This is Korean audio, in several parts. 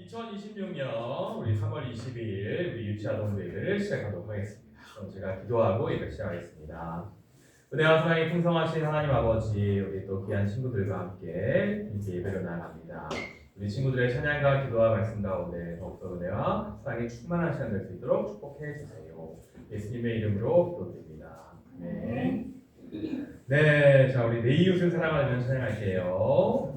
2026년 우리 3월 22일 우리 유치아동대회를 시작하도록 하겠습니다. 그럼 제가 기도하고 예배 시작하겠습니다. 은혜와 사랑이 풍성하신 하나님 아버지, 우리 또 귀한 친구들과 함께 이렇게 예배를 나갑니다. 우리 친구들의 찬양과 기도와 말씀 가운데 더욱더 은혜와 사랑이 충만한 시간 될 수 있도록 축복해 주세요. 예수님의 이름으로 기도드립니다. 네. 네, 자 우리 내 이웃을 사랑하면 찬양할게요.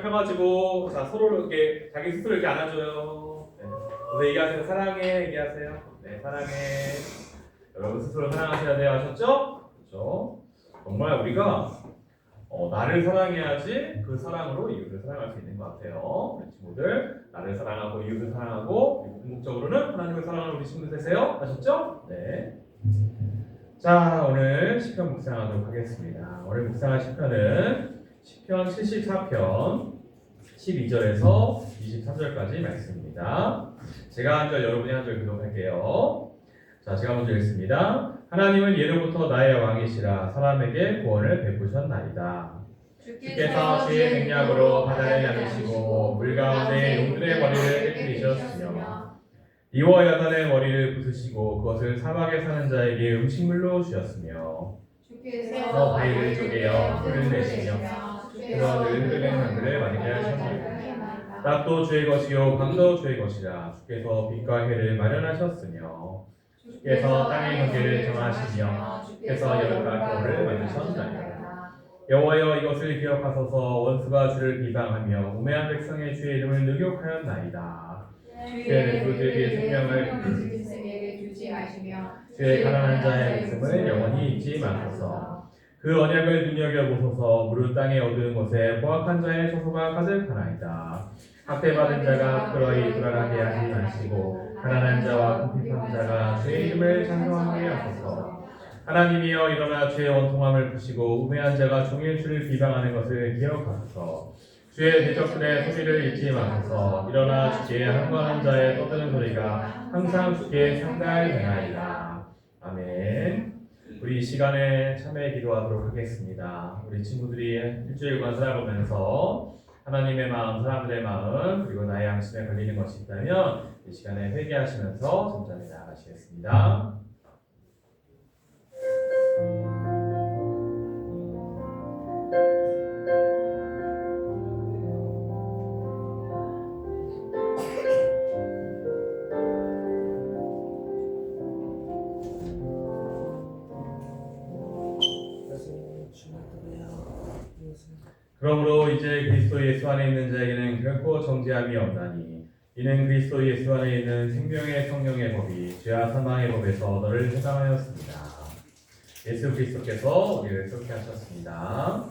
펴가지고 자 서로 이렇게 자기 스스로 이렇게 안아줘요. 네. 그래서 얘기하세요. 사랑해 얘기하세요. 네, 사랑해. 여러분 스스로 사랑하셔야 돼요. 아셨죠? 그렇죠? 정말 우리가 나를 사랑해야지 그 사랑으로 이웃을 사랑할 수 있는 것 같아요. 우리 친구들 나를 사랑하고 이웃을 사랑하고 그리고 궁극적으로는 하나님을 사랑하는 우리 친구들 되세요. 아셨죠? 네. 자 오늘 시편 묵상하도록 하겠습니다. 오늘 묵상할 시편은 시편 74편 12절에서 23절까지 말씀입니다. 제가 한 절 여러분이 한 절 교독할게요. 자 제가 먼저 읽습니다. 하나님은 예로부터 나의 왕이시라 사람에게 구원을 베푸셨나이다. 주께서 주의 백량으로 바다를 나누시고 물 가운데 용들의 머리를 깨뜨리셨으며 이와 야단의 머리를 부수시고 그것을 사막에 사는 자에게 음식물로 주셨으며 주께서 바위를 쪼개어 흙을 내시며 주께서 늘 흐르는 강들을 마르게 하셨나이다. 낮도 주의 것이요 밤도 주의 것이라. 주께서 빛과 해를 마련하셨으며 주께서 땅의 경계를 정하시며 주께서 여름과 겨울을 만드셨나이다. 여호와여 이것을 기억하소서. 원수가 주를 비방하며 우매한 백성의 주의 이름을 능욕하였나이다. 주의 맹수들의 생명을 주지 마시며 주의 가난한 자의 목숨을 영원히 잊지 마소서. 그 언약을 눈여겨보소서. 무릇 땅에 얻은 곳에 포악한 자의 처소가 가득하나이다. 학대받은 자가 부끄러이 돌아가게 하지 마시고 가난한 자와 궁핍한 자가 주의 이름을 찬송하게 하소서. 하나님이여 일어나 주의 원통함을 푸시고 우매한 자가 종일 주를 비방하는 것을 기억하소서. 주의 대적들의 소리를 잊지 마소서. 일어나 주께 항거하는 자의 떠드는 소리가 항상 주께 상달되나이다. 아멘. 우리 이 시간에 참회 기도하도록 하겠습니다. 우리 친구들이 일주일간 살아보면서 하나님의 마음, 사람들의 마음, 그리고 나의 양심에 걸리는 것이 있다면 이 시간에 회개하시면서 점점히 나아가시겠습니다. 그러므로 이제 그리스도 예수 안에 있는 자에게는 결코 정죄함이 없나니 이는 그리스도 예수 안에 있는 생명의 성령의 법이 죄와 사망의 법에서 너를 해방하였습니다. 예수 그리스도께서 우리를 속죄하셨습니다.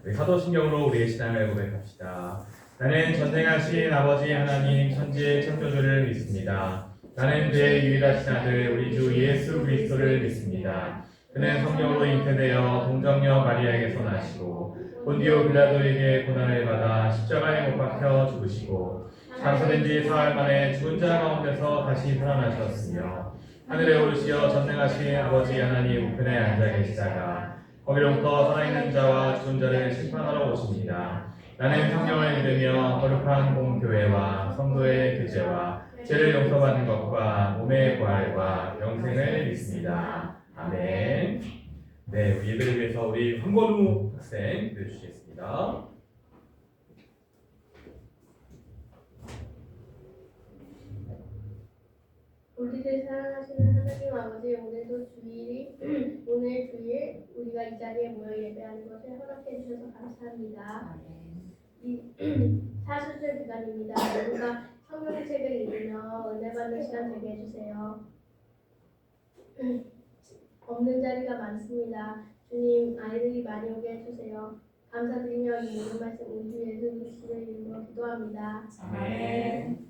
우리 사도신경으로 우리의 신앙을 고백합시다. 나는 전쟁하신 아버지 하나님 천지의 창조주를 믿습니다. 나는 그의 유일하신 아들 우리 주 예수 그리스도를 믿습니다. 그는 성령으로 잉태되어 동정녀 마리아에게서 나시고 본디오 빌라도에게 고난을 받아 십자가에 못 박혀 죽으시고 장사된 지 사흘 만에 죽은 자 가운데서 다시 살아나셨으며 하늘에 오르시어 전능하신 아버지 하나님 우편에 앉아 계시다가 거기로부터 살아있는 자와 죽은 자를 심판하러 오십니다. 나는 성령을 믿으며 거룩한 공교회와 성도의 교제와 죄를 용서받는 것과 몸의 부활과 영생을 믿습니다. 아멘. 네, 예배를 위해서 우리 황건우 학생 기도해주시겠습니다. 우리를 사랑하시는 하나님 아버지, 오늘 주일 우리가 이 자리에 모여 예배하는 것을 허락해 주셔서 감사합니다. 이 사순절 기간입니다. 모두가 성경 책을 읽으며 은혜 받는 시간 되게 해주세요. 없는 자리가 많습니다. 주님, 아이들이 많이 오게 해주세요. 감사드리며 이 모든 말씀 우주 예수 그리스도의 이름으로 기도합니다. 아멘.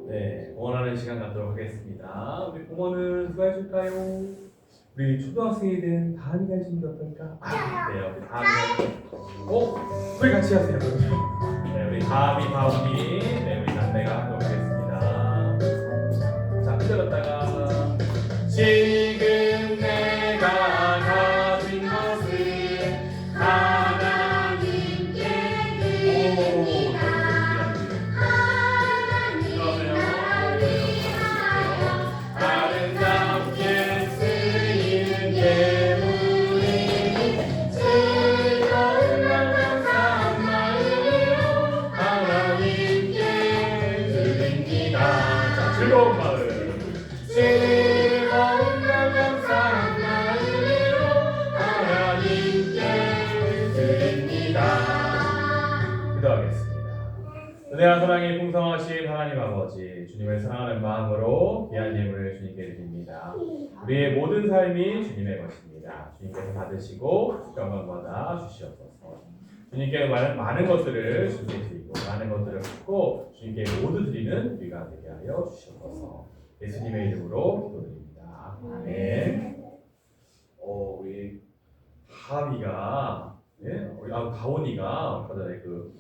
네, 공헌하는 시간 갖도록 하겠습니다. 우리 공헌은 누가 해줄까요? 우리 초등학생이 된 다은이가 해주는 게 어떨까? 네, 우리 다은이가 우리 같이 하세요. 네, 우리 다은이, 네, 우리 남매가 하도록 하겠습니다. 자, 흔들었다가 지금 내가 가진 것은 하나님께 드립니다. 아름답게 쓰이는 예물이 즐거운 감사한 마음으로 하나님께 드립니다. 자, 즐거운 마음, 즐거운 감사한 마음으로 하나님께 드립니다. 기도하겠습니다. 은혜와 사랑이 풍성하신 하나님 아버지, 주님을 사랑하는 마음으로 귀한 예물을 주님께 드립니다. 우리의 모든 삶이 주님의 것입니다. 주님께서 받으시고 영광받아 주시옵소서. 주님께 많은 것들을 주님께 드리고 많은 것들을 받고 주님께 모두 드리는 우리가 되게 하여 주시옵소서. 예수님의 이름으로 기도드립니다. 아멘. 우리 하미가, 우리 가온이가 아까 전에 그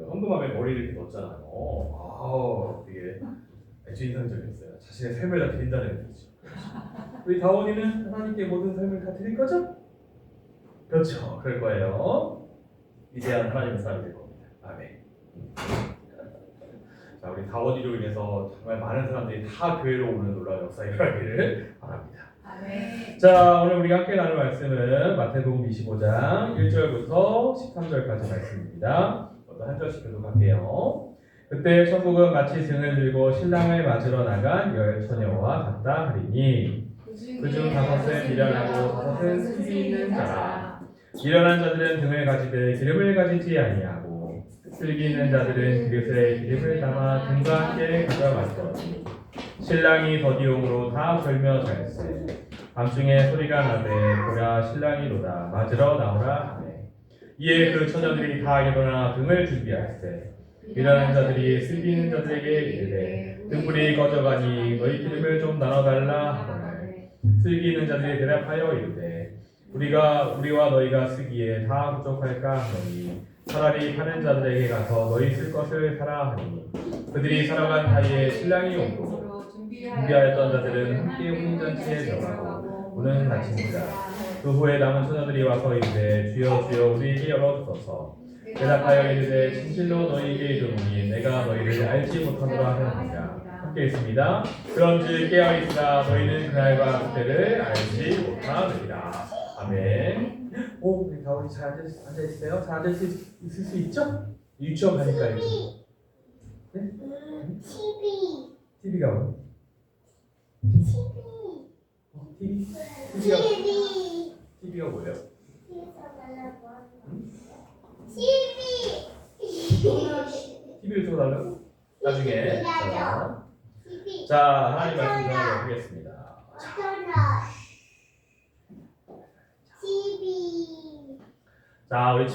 황금함에 머리를 이렇게 넣었잖아요. 되게 아주 인상적이었어요. 자신의 삶을 다 드린다는 얘기죠. 우리 다원이는 하나님께 모든 삶을 다 드릴 거죠? 그렇죠. 그럴 거예요. 위대한 하나님의 사람이 될 겁니다. 아멘. 자, 우리 다원이로 인해서 정말 많은 사람들이 다 교회로 오는 놀라운 역사가 일어나기를 바랍니다. 아멘. 자, 오늘 우리가 함께 나눌 말씀은 마태복음 25장 1절부터 13절까지 말씀입니다. 한 절씩 계속할게요. 그때 천국은 마치 등을 들고 신랑을 맞으러 나간 열 처녀와 같다 하리니 그중 다섯은 미련하고 다섯은 슬기 있는 자라. 미련한 자들은 등을 가지되 기름을 가지지 아니하고 슬기 있는 자들은 그릇에 기름을 담아 등과 함께 가져가더니 신랑이 더디움으로 다 졸며 잘세. 밤중에 소리가 나되 보라 신랑이로다 맞으러 나오라 하네. 이에 그 처녀들이 다 일어나 등을 준비할세. 미련한 자들이 슬기 있는 자들에게 이르되 등불이 꺼져가니 너희 기름을 좀 나눠달라 하거늘 슬기 있는 자들이 대답하여 이르되 우리와 너희가 쓰기에 다 부족할까 하노니 차라리 파는 자들에게 가서 너희 쓸 것을 사라 하니 그들이 살아간 사이에 신랑이 오고 준비하였던 자들은 함께 혼인잔치에 들어가고 문은 닫힙니다. 그 후에 남은 처녀들이 와서 이르되 주여 주여 우리에게 열어주소서. 대답하여 이르되 진실로 너희에게 이르노니 내가 너희를 알지 못하노라 하느니라. 함께 있습니다. 그런즉 깨어있으라 너희는 그날과 그때를 알지 못하느니라. 아멘. 우리 다운이 잘 앉아있어요? 잘 앉아있을 수 있죠? 유치원 가니까 이제. 네? TV가 뭐야? TV가 뭐예요? TV를 틀어달라고? 나중에. 자, 하나님 말씀 전하도록 하겠습니다. 자, 우리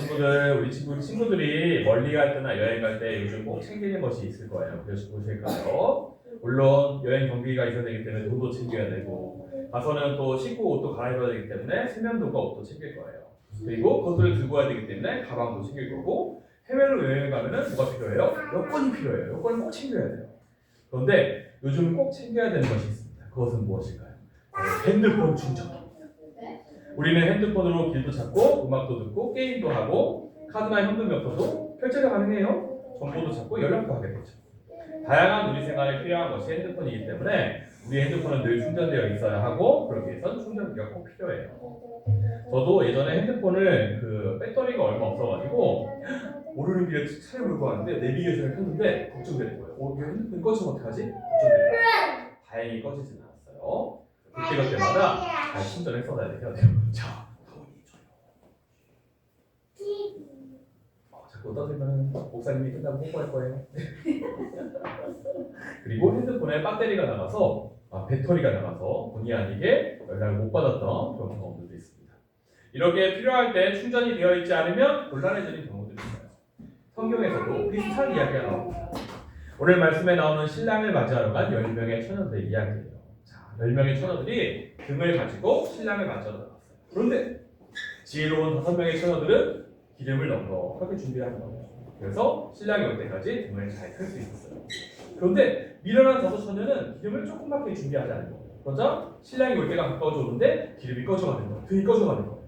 친구들이 멀리 갈 때나 여행 갈 때 요즘 꼭 챙기는 것이 있을 거예요. 그래서 보실까요? 물론 여행 경비가 있어야 되기 때문에 돈도 챙겨야 되고 가서는 또 씻고 옷도 갈아입어야 되기 때문에 세면도가 옷도 챙길 거예요. 그리고 그것들을 들고 와야 되기 때문에 가방도 챙길 거고 해외로 여행을 가면은 뭐가 필요해요? 여권이 필요해요. 여권을 꼭 챙겨야 돼요. 그런데 요즘 꼭 챙겨야 되는 것이 있습니다. 그것은 무엇일까요? 핸드폰 충전. 우리는 핸드폰으로 길도 찾고 음악도 듣고 게임도 하고 카드나 현금이 없어도 결제가 가능해요. 정보도 찾고 연락도 하게 되죠. 다양한 우리 생활에 필요한 것이 핸드폰이기 때문에 우리 핸드폰은 늘 충전되어 있어야 하고 그러기 위해서는 충전기가 꼭 필요해요. 저도 예전에 핸드폰을 배터리가 얼마 없어가지고 모르는 길에 차를 몰고 가는데 내비게이션을 켰는데 걱정되는 거예요. 이거 핸드폰 꺼지면 어떡하지? 걱정되는 거예요. 다행히 꺼지진 않았어요. 그때마다 잘 신전했어야 돼요. 자, 다운이 줘요. 자꾸 떠들면 목사님이 끝나고 홍보할 거예요. 그리고 핸드폰에 배터리가 나가서 배터리가 나가서 본의 아니게 연락을 못 받았던 그런 경험들도 있습니다. 이렇게 필요할 때 충전이 되어 있지 않으면 곤란해지는 경우들이 있어요. 성경에서도 비슷한 이야기가 나옵니다. 오늘 말씀에 나오는 신랑을 맞이하러 간 10명의 처녀들의 이야기예요. 자, 10명의 처녀들이 등을 가지고 신랑을 맞이하러 나갔어요. 그런데 지혜로운 5명의 처녀들은 기름을 넉넉하게 준비하는 거예요. 그래서 신랑이 올 때까지 등을 잘 탈 수 있었어요. 그런데 미련한 5 처녀는 기름을 조금밖에 준비하지 않은 거예요. 그러자 신랑이 올 때가 가까워져 오는데 기름이 꺼져가는 거예요. 등이 꺼져가는 거예요.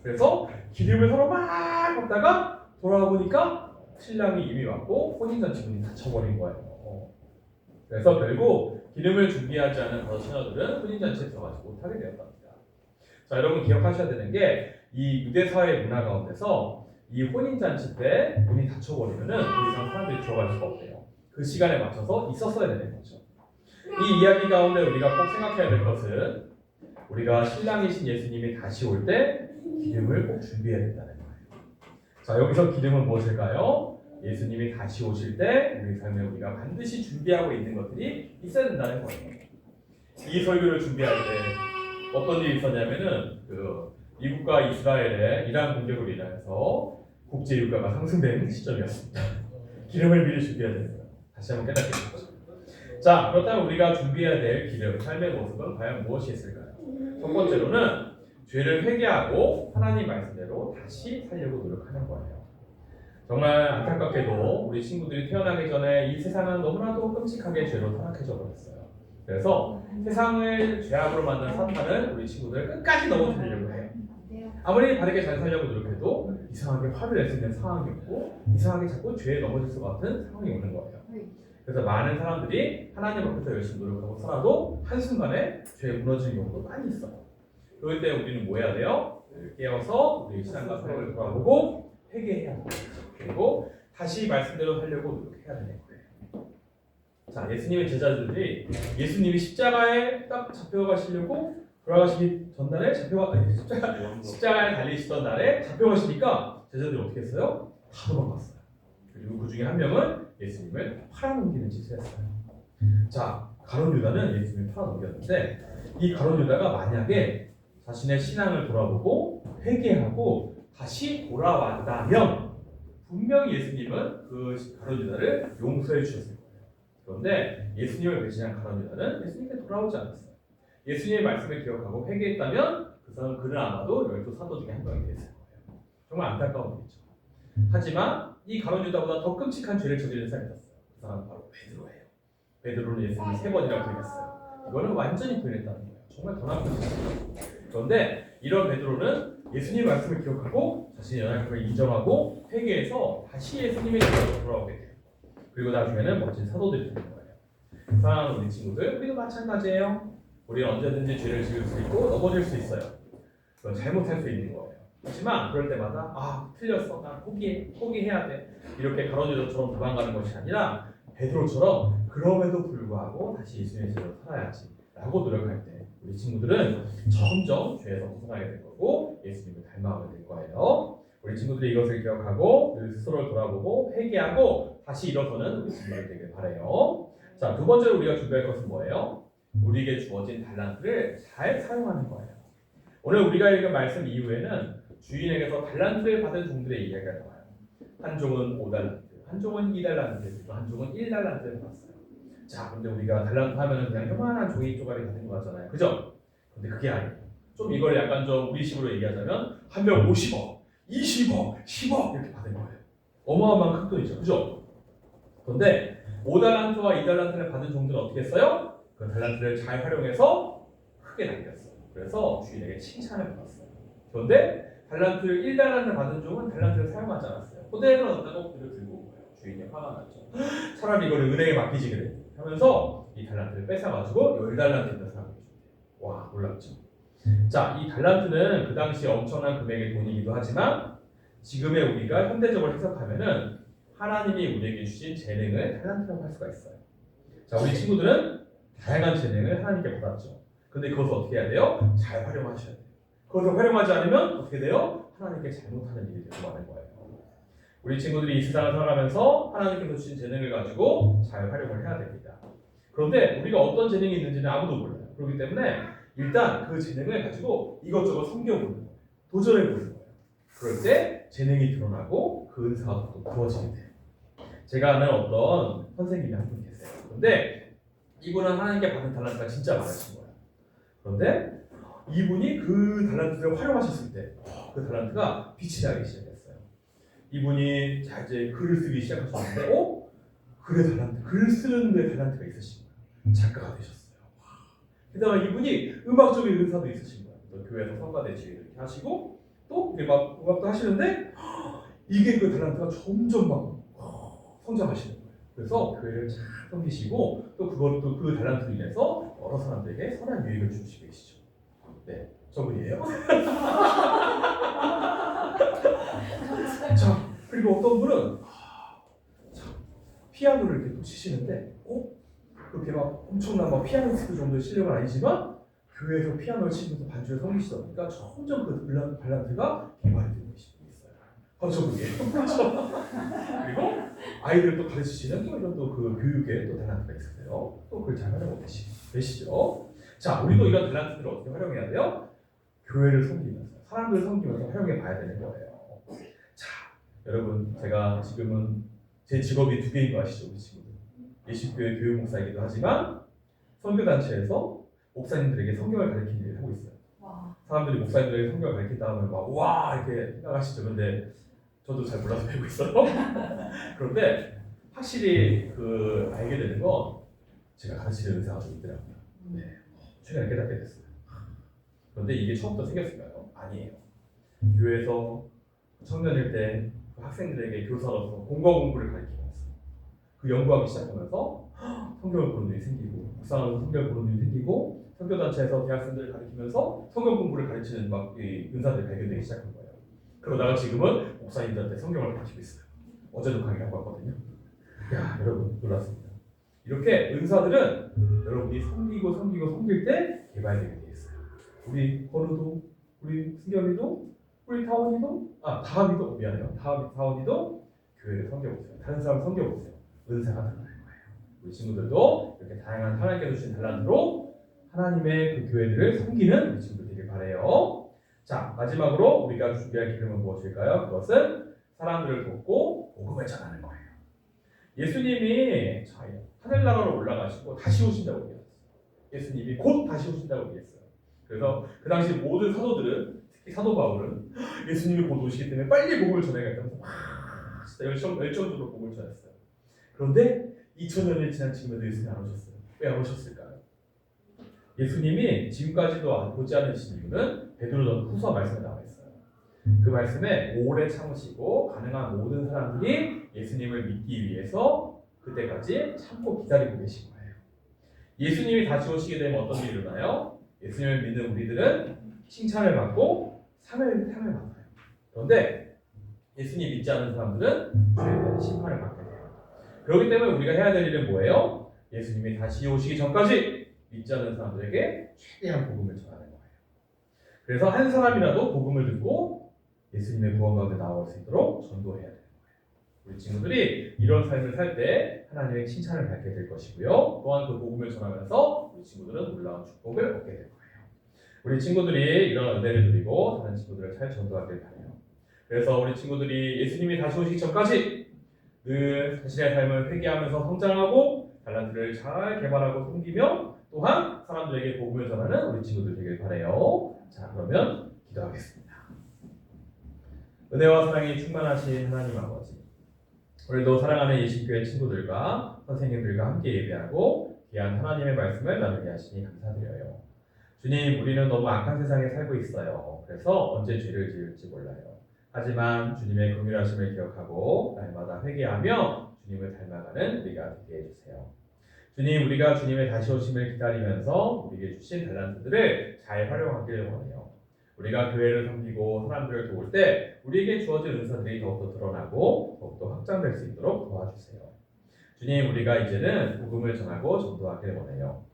그래서 기름을 서로 막 걷다가 돌아와 보니까 신랑이 이미 왔고 혼인잔치 문이 닫혀버린 거예요. 그래서 결국 기름을 준비하지 않은 5 처녀들은 혼인잔치에 들어가지 못하게 되었답니다. 자, 여러분 기억하셔야 되는 게 이 유대 사회 문화 가운데서 이 혼인잔치 때 문이 닫혀버리면은 더 이상 사람들이 들어갈 수가 없대요. 그 시간에 맞춰서 있었어야 되는 거죠. 이 이야기 가운데 우리가 꼭 생각해야 될 것은 우리가 신랑이신 예수님이 다시 올 때 기름을 꼭 준비해야 된다는 거예요. 자, 여기서 기름은 무엇일까요? 예수님이 다시 오실 때 우리 삶에 우리가 반드시 준비하고 있는 것들이 있어야 된다는 거예요. 이 설교를 준비할 때 어떤 일이 있었냐면은 미국과 이스라엘의 이란 공격으로 인해서 국제 유가가 상승된 시점이었습니다. 기름을 미리 준비해야 되는 거예요. 다시 한번 깨닫게 되죠. 자, 그렇다면 우리가 준비해야 될 기름, 삶의 모습은 과연 무엇이 있을까요? 첫 번째로는 죄를 회개하고 하나님 말씀대로 다시 살려고 노력하는 거예요. 정말 안타깝게도 우리 친구들이 태어나기 전에 이 세상은 너무나도 끔찍하게 죄로 타락해져 버렸어요. 그래서 세상을 죄악으로 만든 사탄은 우리 친구들을 끝까지 넘어뜨리려고 해요. 아무리 바르게 잘 살려고 노력해도 이상하게 화를 낼 수 있는 상황이 없고 이상하게 자꾸 죄에 넘어질 것 같은 상황이 오는 거예요. 그래서 많은 사람들이 하나님 앞에서 열심히 노력하고 살아도 한순간에 죄에 무너지는 경우도 많이 있어요. 그럴 때 우리는 뭐 해야 돼요? 깨어서 우리 신앙과 사역을 돌아보고 회개해야 돼요. 그리고 다시 말씀대로 살려고 노력해야 되는 거예요. 자, 예수님의 제자들이 예수님이 십자가에 딱 잡혀가시려고 돌아가시기 전날에 십자가에 달리시던 날에 잡혀가시니까 제자들이 어떻게 했어요? 다 도망갔어요. 그리고 그 중에 한 명은 예수님을 팔아넘기는 짓을 했어요. 자, 가룟 유다는 예수님을 팔아넘겼는데 이 가룟 유다가 만약에 자신의 신앙을 돌아보고 회개하고 다시 돌아왔다면 분명히 예수님은 그 가룟 유다를 용서해 주셨을 거예요. 그런데 예수님을 배신한 가룟 유다는 예수님께 돌아오지 않았어요. 예수님의 말씀을 기억하고 회개했다면 그는 아마도 12 사도 중에 한 명이 됐을 거예요. 정말 안타까운 일이죠. 하지만 이 가룟 유다보다 더 끔찍한 죄를 저지른 사람이 있었어요. 그 사람은 바로 베드로예요. 베드로는 예수님을 3번이나 부인했어요. 이거는 완전히 부인했다는 거예요. 정말 더 나쁜 짓이에요. 그런데 이런 베드로는 예수님의 말씀을 기억하고 자신의 연약함을 인정하고 회개해서 다시 예수님의 길로 돌아오게 돼요. 그리고 나중에는 멋진 사도들이 되는 거예요. 사랑하는 우리 친구들, 우리도 마찬가지예요. 우리는 언제든지 죄를 지을 수 있고 넘어질 수 있어요. 그건 잘못할 수 있는 거예요. 하지만 그럴 때마다 틀렸어, 난 포기해야 돼, 이렇게 가룟 유다처럼 도망가는 것이 아니라 베드로처럼 그럼에도 불구하고 다시 예수님의 길로 살아야지 라고 노력할 때 우리 친구들은 점점 죄에서 벗어나게 될 거고 예수님을 닮아가게 될 거예요. 우리 친구들이 이것을 기억하고 늘 스스로를 돌아보고 회개하고 다시 일어서는 우리 친구들 되길 바라요. 자, 2번째로 우리가 준비할 것은 뭐예요? 우리에게 주어진 달란트를 잘 사용하는 거예요. 오늘 우리가 읽은 말씀 이후에는 주인에게서 달란트를 받은 종들의 이야기가 나와요. 한 종은 5달란트, 한 종은 2달란트, 한 종은 1달란트를 받았어요. 자, 근데 우리가 달란트 하면은 그냥 요만한 종이 쪼가리 받은 거 같잖아요. 그죠? 근데 그게 아니에요. 좀 이걸 약간 좀 우리식으로 얘기하자면 한 명 50억, 20억, 10억 이렇게 받은 거예요. 어마어마한 큰 돈이죠. 그죠? 그런데 5달란트와 2달란트를 받은 종들은 어떻게 했어요? 그 달란트를 잘 활용해서 크게 남겼어요. 그래서 주인에게 칭찬을 받았어요. 그런데 달란트 1달란트 받은 종은 달란트를 사용하지 않았어요. 그대로 넣었다가 그대로 들고 온 거예요. 주인이 화가 났죠. 차라리 이걸 은행에 맡기지 그래 하면서 이 달란트를 뺏어가지고 10달란트 있는 사람에게 줬대요. 와, 놀랍죠. 자, 이 달란트는 그 당시 엄청난 금액의 돈이기도 하지만 지금의 우리가 현대적으로 해석하면은 하나님이 우리에게 주신 재능을 talent라고 할 수가 있어요. 자, 우리 친구들은 다양한 재능을 하나님께 받았죠. 근데 그것을 어떻게 해야 돼요? 잘 활용하셔야 돼요. 그것을 활용하지 않으면 어떻게 돼요? 하나님께 잘못하는 일이 되고 마는 거예요. 우리 친구들이 이 세상을 살아가면서 하나님께서 주신 재능을 가지고 잘 활용을 해야 됩니다. 그런데 우리가 어떤 재능이 있는지는 아무도 몰라요. 그렇기 때문에 일단 그 재능을 가지고 이것저것 섬겨보는 거예요. 도전해보는 거예요. 그럴 때 재능이 드러나고 그 은사가 또 부어지게 돼요. 제가 아는 어떤 선생님이 한 분 계세요. 그런데 이분은 하나님께 받은 달란트가 진짜 많으신 거예요. 그런데 이분이 그 달란트를 활용하셨을 때 그 달란트가 빛이 나기 시작했어요. 이분이 자 이제 글을 쓰기 시작하셨는데 글의 달란트, 글 쓰는 데 달란트가 있으신 거예요. 작가가 되셨어요. 게다가 이분이 음악적인 은사도 있으신 거예요. 또 교회에서 성가대 지휘 이렇게 하시고 또 이렇게 막 음악도 하시는데 이게 그 달란트가 점점 막 성장하시는 거예요. 그래서 교회를 잘 섬기시고 또 그것도 그 달란트로 인해서 여러 사람들에게 선한 유익을 주시고 계시죠. 네, 저분이에요. 자, 그리고 어떤 분은 피아노를 이렇게 또 치시는데, 그렇게 막 엄청난 막 피아니스트 정도의 실력은 아니지만 교회에서 피아노를 치면서 반주에 섬기시다 보니까 점점 그 달란트가 개발이 되고 계시는 분 있어요. 바로 저분이에요. 그리고 아이들을 또 가르치시는 또 이런 또 그 교육에 또 달란트가 있으세요. 또 그걸 잘 활용하고 계시죠. 자, 우리도 이런 달란트들을 어떻게 활용해야 돼요? 교회를 섬기면서, 사람들을 섬기면서 활용해 봐야 되는 거예요. 자, 여러분, 제가 지금은 제 직업이 두 개인 거 아시죠, 우리 친구들? 예식교회 교육 목사이기도 하지만 선교단체에서 목사님들에게 성경을 가르치는 일을 하고 있어요. 사람들이 목사님들에게 성경을 가르친다 하면 막 와 이렇게 생각하시죠. 근데 저도 잘 몰라서 배우고 있어요. 그런데 확실히 그 알게 되는 건 제가 가르치는 은사가 좀 있더라고요. 네, 최근에 깨닫게 됐어요. 그런데 이게 처음부터 생겼을까요? 아니에요. 교회에서 청년일 때 그 학생들에게 교사로서 공과 공부를 가르치면서 그 연구하기 시작하면서 성경을 보는 일이 생기고 묵상하면서 성경을 보는 일이 생기고 선교단체에서 대학생들을 가르치면서 성경 공부를 가르치는 막 이 은사들이 발견되기 시작한 거예요. 그러다가 지금은 목사님들한테 성경을 가르치고 있어요. 어제도 강의하고 왔거든요. 야, 여러분 놀랐습니다. 이렇게 은사들은 여러분이 섬길 때 개발되게 돼 있어요. 우리 건우도, 우리 승겸이도, 우리 다원이도 미안해요. 다원이도 교회를 섬겨보세요. 다른 사람 섬겨보세요. 은사가 드러날 거예요. 우리 친구들도 이렇게 다양한 하나님께서 주신 달란트로 하나님의 그 교회들을 섬기는 우리 친구들 되길 바래요. 자, 마지막으로 우리가 준비할 기름은 무엇일까요? 그것은 사람들을 돕고 복음을 전하는 거예요. 예수님이 하늘나라로 올라가시고 다시 오신다고 얘기했어요. 예수님이 곧 다시 오신다고 얘기했어요. 그래서 그 당시 모든 사도들은, 특히 사도 바울은 예수님이 곧 오시기 때문에 빨리 복음을 전해야겠다면서 진짜 열정적으로 복음을 전했어요. 그런데 2000년이 지난 지금에도 예수님이 안 오셨어요. 왜 안 오셨을까요? 예수님이 지금까지도 보지 않으신 이유는 베드로전 후서 말씀에 나와 있어요. 그 말씀에 오래 참으시고 가능한 모든 사람들이 예수님을 믿기 위해서 그때까지 참고 기다리고 계신 거예요. 예수님이 다시 오시게 되면 어떤 일이 일어나요? 예수님을 믿는 우리들은 칭찬을 받고 상을 받아요. 그런데 예수님 믿지 않는 사람들은 죄에 대한 심판을 받게 돼요. 그렇기 때문에 우리가 해야 될 일은 뭐예요? 예수님이 다시 오시기 전까지 믿지 않는 사람들에게 최대한 복음을 전하는 거예요. 그래서 한 사람이라도 복음을 듣고 예수님의 구원 가운데 나올 수 있도록 전도해야 되는 거예요. 우리 친구들이 이런 삶을 살 때 하나님의 칭찬을 받게 될 것이고요. 또한 그 복음을 전하면서 우리 친구들은 놀라운 축복을 얻게 될 거예요. 우리 친구들이 이런 은혜를 누리고 다른 친구들을 잘 전도하길 바라요. 그래서 우리 친구들이 예수님이 다시 오시기 전까지 늘 자신의 삶을 회개하면서 성장하고 달란트를 잘 개발하고 섬기며 또한 사람들에게 복음을 전하는 우리 친구들 되길 바라요. 자, 그러면 기도하겠습니다. 은혜와 사랑이 충만하신 하나님 아버지, 오늘도 사랑하는 예식교회 친구들과 선생님들과 함께 예배하고 귀한 하나님의 말씀을 나누게 하시니 감사드려요. 주님, 우리는 너무 악한 세상에 살고 있어요. 그래서 언제 죄를 지을지 몰라요. 하지만 주님의 긍휼하심을 기억하고 날마다 회개하며 주님을 닮아가는 우리가 되게 해주세요. 주님, 우리가 주님의 다시 오심을 기다리면서 우리에게 주신 달란트들을 잘 활용하기를 원해요. 우리가 교회를 섬기고 사람들을 도울 때 우리에게 주어진 은사들이 더욱더 드러나고 더욱더 확장될 수 있도록 도와주세요. 주님, 우리가 이제는 복음을 전하고 전도하길 원해요.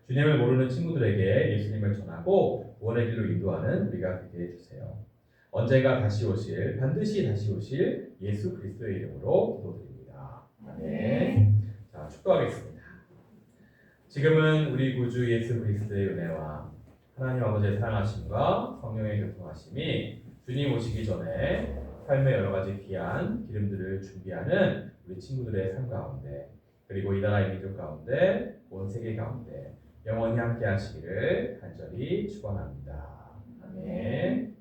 주님을 모르는 친구들에게 예수님을 전하고 구원의 길로 인도하는 우리가 되게 해주세요. 언젠가 반드시 다시 오실 예수 그리스도의 이름으로 기도드립니다. 아멘. 자, 축도하겠습니다. 지금은 우리 구주 예수 그리스도의 은혜와 하나님 아버지의 사랑하심과 성령의 교통하심이 주님 오시기 전에 삶의 여러 가지 귀한 기름들을 준비하는 우리 친구들의 삶 가운데, 그리고 이 나라의 민족 가운데, 온 세계 가운데 영원히 함께 하시기를 간절히 축원합니다. 아멘.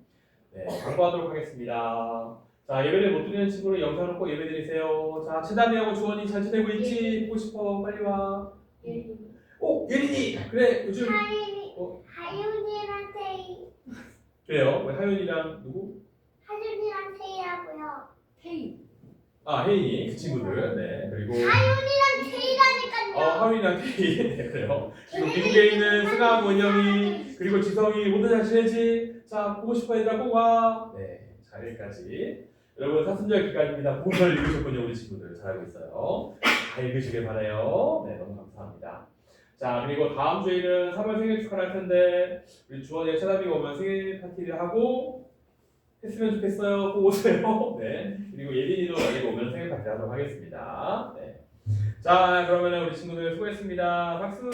네, 광고하도록 하겠습니다. 자, 예배를 못 드리는 친구는 영상으로 꼭 예배 드리세요. 자, 최담이하고 주원이 잘 지내고 있지? 보고 싶어. 빨리 와. 예린이. 그래, 요즘 하윤이랑 태희. 그래요. 우리 하윤이랑 누구? 하윤이랑 태희라고요. 테이. 아, 혜인이 그 친구들. 네, 그리고 하윤이랑 태희라니까요. 하윤이랑 태희. 네, 그래요. 그리고 미국에 있는 승아, 원영이, 그리고 지성이 모두 잘 지내지? 자, 보고 싶어 얘들아, 꼭 와. 네, 자, 여기까지. 여러분, 사순절 기간입니다. 모두 읽으셨군요, 우리 친구들. 잘하고 있어요. 다 읽으시길 바라요. 네, 너무 감사합니다. 자, 그리고 다음 주에는 3월 생일 축하를 할 텐데 우리 주원이의 차담이가 오면 생일 파티를 하고 했으면 좋겠어요. 꼭 오세요. 네. 그리고 예린이도 만약에 오면 생일 파티 하도록 하겠습니다. 네. 자, 그러면 우리 친구들 수고했습니다. 박수.